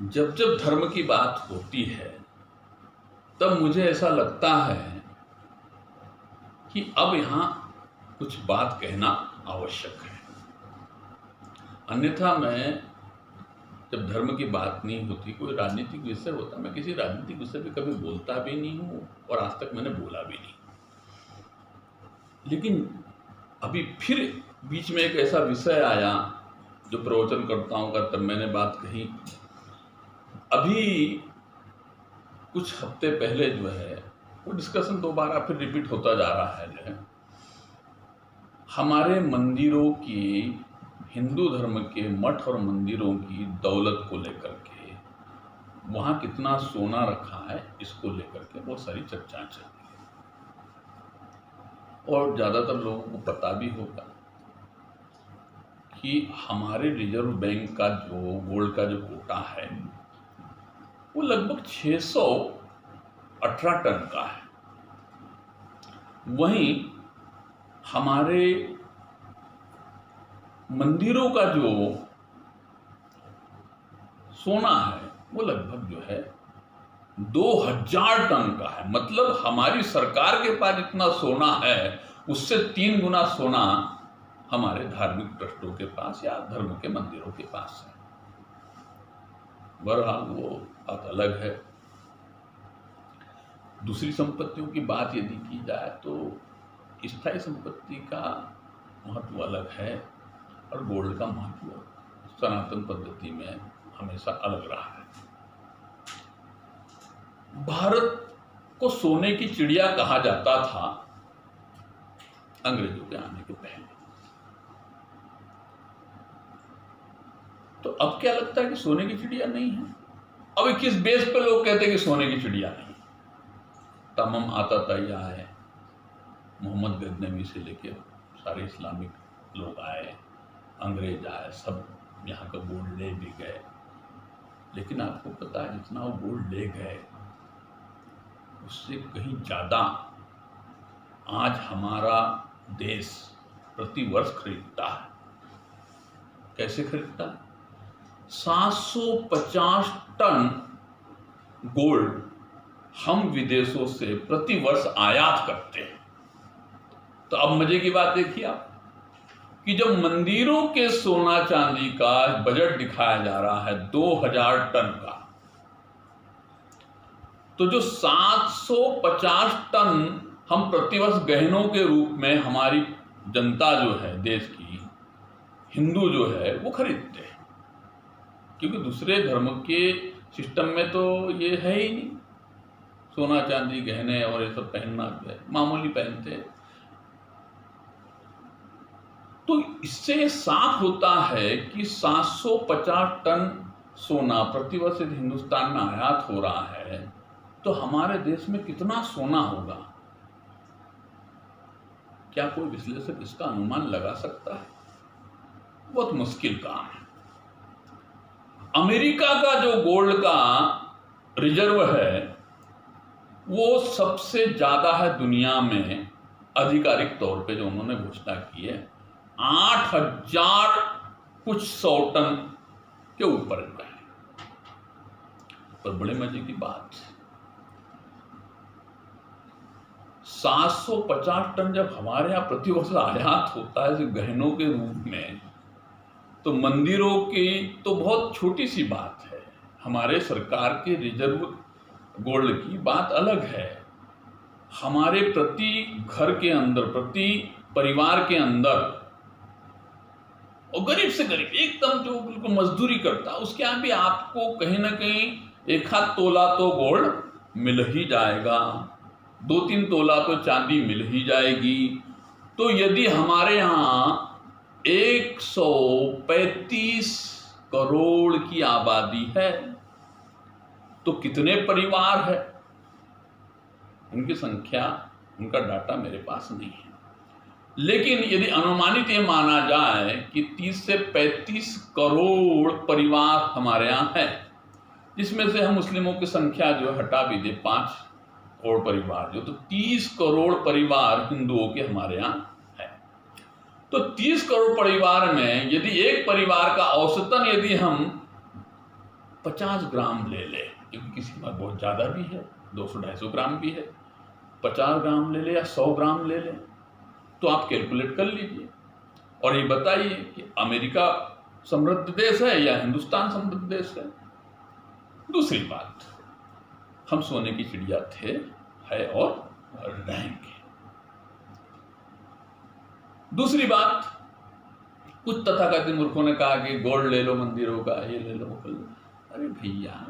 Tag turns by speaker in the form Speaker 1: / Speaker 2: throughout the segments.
Speaker 1: जब जब धर्म की बात होती है तब मुझे ऐसा लगता है कि अब यहाँ कुछ बात कहना आवश्यक है। अन्यथा मैं जब धर्म की बात नहीं होती, कोई राजनीतिक विषय होता, मैं किसी राजनीतिक विषय पे कभी बोलता भी नहीं हूँ और आज तक मैंने बोला भी नहीं। लेकिन अभी फिर बीच में एक ऐसा विषय आया जो प्रवचनकर्ताओं का, तब मैंने बात कही। अभी कुछ हफ्ते पहले जो है वो डिस्कशन दोबारा फिर रिपीट होता जा रहा है। जो है हमारे मंदिरों की, हिंदू धर्म के मठ और मंदिरों की दौलत को लेकर के, वहाँ कितना सोना रखा है इसको लेकर के बहुत सारी चर्चाएं चल रही है। और ज़्यादातर लोगों को पता भी होगा कि हमारे रिजर्व बैंक का जो गोल्ड का जो कोटा है वो लगभग 618 टन का है। वहीं हमारे मंदिरों का जो सोना है वो लगभग जो है 2000 टन का है। मतलब हमारी सरकार के पास जितना सोना है उससे 3 गुना सोना हमारे धार्मिक ट्रस्टों के पास या धर्म के मंदिरों के पास है। बहरहाल वो बात अलग है। दूसरी संपत्तियों की बात यदि की जाए तो स्थायी संपत्ति का महत्व अलग है और गोल्ड का महत्व सनातन पद्धति में हमेशा अलग रहा है। भारत को सोने की चिड़िया कहा जाता था अंग्रेजों के आने के पहले। तो अब क्या लगता है कि सोने की चिड़िया नहीं है? अब किस बेस पे लोग कहते हैं कि सोने की चिड़िया नहीं? तमाम आताताइया है, मोहम्मद गजनवी से लेके सारे इस्लामिक लोग आए, अंग्रेज आए, सब यहाँ का गोल्ड ले भी गए। लेकिन आपको पता है जितना वो गोल्ड ले गए उससे कहीं ज़्यादा आज हमारा देश प्रतिवर्ष खरीदता है। कैसे खरीदता है? 750 टन गोल्ड हम विदेशों से प्रतिवर्ष आयात करते हैं। तो अब मजे की बात देखिए आप कि जब मंदिरों के सोना चांदी का बजट दिखाया जा रहा है 2000 टन का, तो जो 750 टन हम प्रतिवर्ष गहनों के रूप में हमारी जनता जो है देश की, हिंदू जो है वो खरीदते हैं। क्योंकि दूसरे धर्म के सिस्टम में तो ये है ही नहीं, सोना चांदी गहने और ये सब पहनना जो है मामूली पहनते हैं। तो इससे साफ होता है कि 750 टन सोना प्रतिवर्ष यदि हिंदुस्तान में आयात हो रहा है तो हमारे देश में कितना सोना होगा? क्या कोई विश्लेषक इसका अनुमान लगा सकता है? बहुत मुश्किल काम है। अमेरिका का जो गोल्ड का रिजर्व है वो सबसे ज्यादा है दुनिया में, आधिकारिक तौर पे जो उन्होंने घोषणा की है 8000 कुछ 100 टन के ऊपर है। पर बड़े मजे की बात, 750 टन जब हमारे यहाँ प्रतिवर्ष आयात होता है गहनों के रूप में, तो मंदिरों की तो बहुत छोटी सी बात है। हमारे सरकार के रिजर्व गोल्ड की बात अलग है। हमारे प्रति घर के अंदर, प्रति परिवार के अंदर, और गरीब से गरीब एकदम जो बिल्कुल मजदूरी करता उसके यहाँ भी आपको कहीं ना कहीं 1-8 तोला तो गोल्ड मिल ही जाएगा, 2-3 तोला तो चांदी मिल ही जाएगी। तो यदि हमारे यहाँ 135 करोड़ की आबादी है तो कितने परिवार है? उनकी संख्या, उनका डाटा मेरे पास नहीं है। लेकिन यदि अनुमानित ये माना जाए कि 30 से 35 करोड़ परिवार हमारे यहाँ है, जिसमें से हम मुस्लिमों की संख्या जो हटा भी दे 5 करोड़ परिवार जो, तो 30 करोड़ परिवार हिंदुओं के हमारे यहाँ है। तो 30 करोड़ परिवार में यदि एक परिवार का औसतन यदि हम 50 ग्राम ले ले, क्योंकि किसी के पास बहुत ज़्यादा भी है, 200-250 ग्राम भी है, 50 ग्राम ले ले या 100 ग्राम ले ले, तो आप कैलकुलेट कर लीजिए और ये बताइए कि अमेरिका समृद्ध देश है या हिंदुस्तान समृद्ध देश है। दूसरी बात, हम सोने की चिड़िया थे, है और रहेंगे। दूसरी बात, कुछ तथाकथित मूर्खों ने कहा कि गोल्ड ले लो मंदिरों का, ये ले लो वो ले लो। अरे भैया,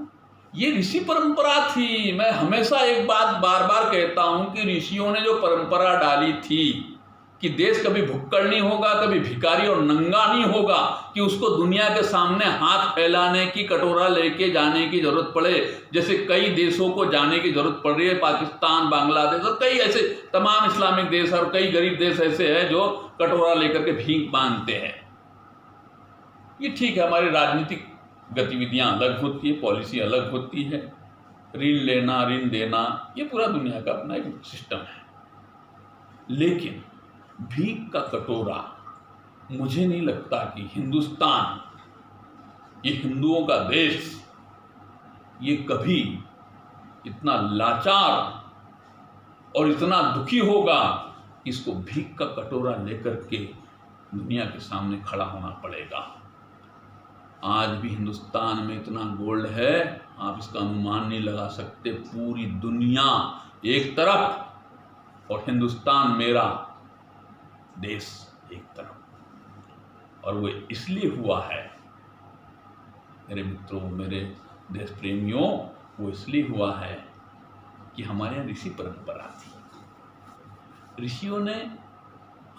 Speaker 1: ये ऋषि परंपरा थी। मैं हमेशा एक बात बार बार कहता हूं कि ऋषियों ने जो परंपरा डाली थी कि देश कभी भुक्कड़ नहीं होगा, कभी भिखारी और नंगा नहीं होगा, कि उसको दुनिया के सामने हाथ फैलाने की, कटोरा लेके जाने की जरूरत पड़े, जैसे कई देशों को जाने की जरूरत पड़ रही है, पाकिस्तान, बांग्लादेश और कई ऐसे तमाम इस्लामिक देश और कई गरीब देश ऐसे हैं जो कटोरा लेकर के भीख मांगते हैं। ये ठीक है, हमारी राजनीतिक गतिविधियां अलग होती है, पॉलिसी अलग होती है, ऋण लेना, ऋण देना, ये पूरा दुनिया का अपना एक सिस्टम है। लेकिन भीख का कटोरा, मुझे नहीं लगता कि हिंदुस्तान, ये हिंदुओं का देश, ये कभी इतना लाचार और इतना दुखी होगा कि इसको भीख का कटोरा लेकर के दुनिया के सामने खड़ा होना पड़ेगा। आज भी हिंदुस्तान में इतना गोल्ड है, आप इसका अनुमान नहीं लगा सकते। पूरी दुनिया एक तरफ और हिंदुस्तान मेरा देश एक तरफ, और वो इसलिए हुआ है मेरे मित्रों, मेरे देश प्रेमियों, वो इसलिए हुआ है कि हमारे यहाँ ऋषि परंपरा थी। ऋषियों ने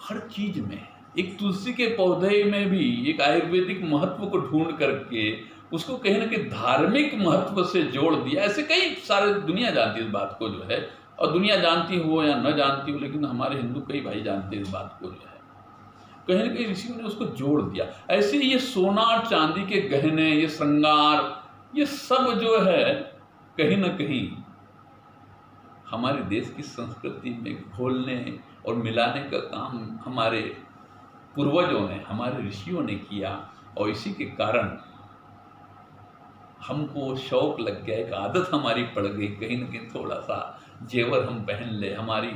Speaker 1: हर चीज में, एक तुलसी के पौधे में भी एक आयुर्वेदिक महत्व को ढूंढ करके उसको कहीं ना कहीं धार्मिक महत्व से जोड़ दिया। ऐसे कई सारे, दुनिया जानती है इस बात को जो है, और दुनिया जानती हो या न जानती हो, लेकिन हमारे हिंदू कई भाई जानते हैं इस बात को जो है, कहीं ना कहीं ऋषियों ने उसको जोड़ दिया। ऐसे ये सोना और चांदी के गहने, ये श्रृंगार, ये सब जो है कहीं ना कहीं हमारे देश की संस्कृति में घोलने और मिलाने का काम हमारे पूर्वजों ने, हमारे ऋषियों ने किया, और इसी के कारण हमको शौक लग गया, एक आदत हमारी पड़ गई, कहीं ना कहीं थोड़ा सा जेवर हम पहन ले। हमारी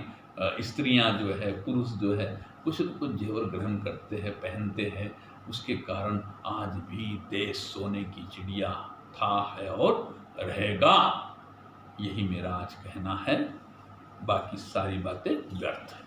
Speaker 1: स्त्रियां जो है, पुरुष जो है, कुछ न कुछ जेवर ग्रहण करते हैं, पहनते हैं, उसके कारण आज भी देश सोने की चिड़िया था, है और रहेगा। यही मेरा आज कहना है, बाकी सारी बातें व्यर्थ है।